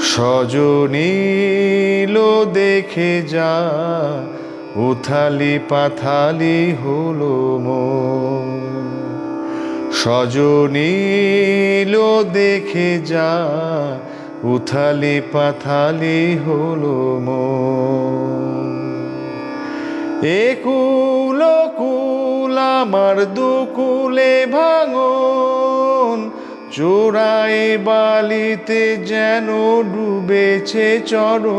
সজনী লো দেখে যা, উথালি পাথালি হলো মন। সজনী লো দেখে যা, উথালি পাথালি হলো মন। একুল কুল আমার দুকুলে ভাঙন, চোরাই বালিতে যেন ডুবেছে চরণ।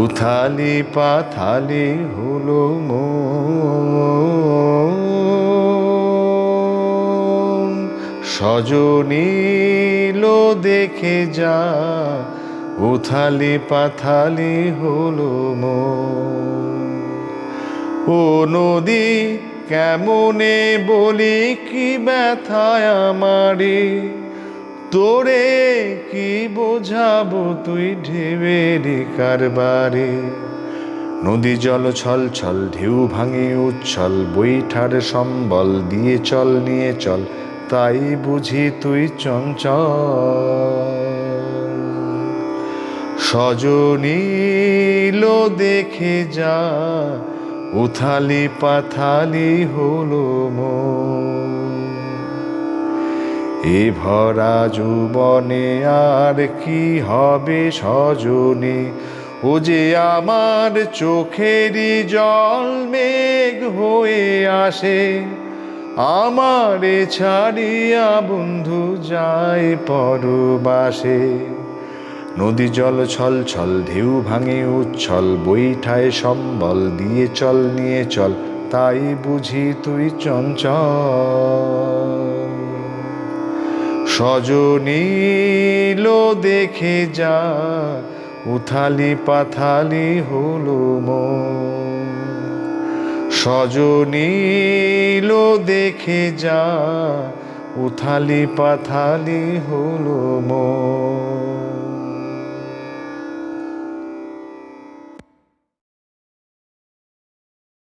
উথালি পাথালি হলো মন। সজনী লো দেখে যা, উথালি পাথালি হলো মন। ও নদী কেমনে বলি কি ব্যথায় আমারে, তোরে কি বোঝাবো তুই ঢেউয়ের কারবারে। নদী জল ছল ছল ঢেউ ভাঙে উচ্ছল, বৈঠার সম্বল দিয়ে চল নিয়ে চল, তাই বুঝি তুই চঞ্চল। সজনী লো দেখে যা, উথালি পাথালি হলো মন। এ ভরা যৌবনে আর কি হবে সজনী, ও যে আমার চোখেরই জল মেঘ হয়ে আসে, আমারে ছাড়িয়া বন্ধু যায় পরবাসে। নদী জল ছল ছল ঢেউ ভাঙে উচ্ছল, বৈঠায় সম্বল দিয়ে চল নিয়ে চল, তাই বুঝি তুই চঞ্চল। সজনী লো দেখে যা, উথালি পাথালি হলো মন। সজনী লো দেখে যা, উথালি পাথালি হলো মন।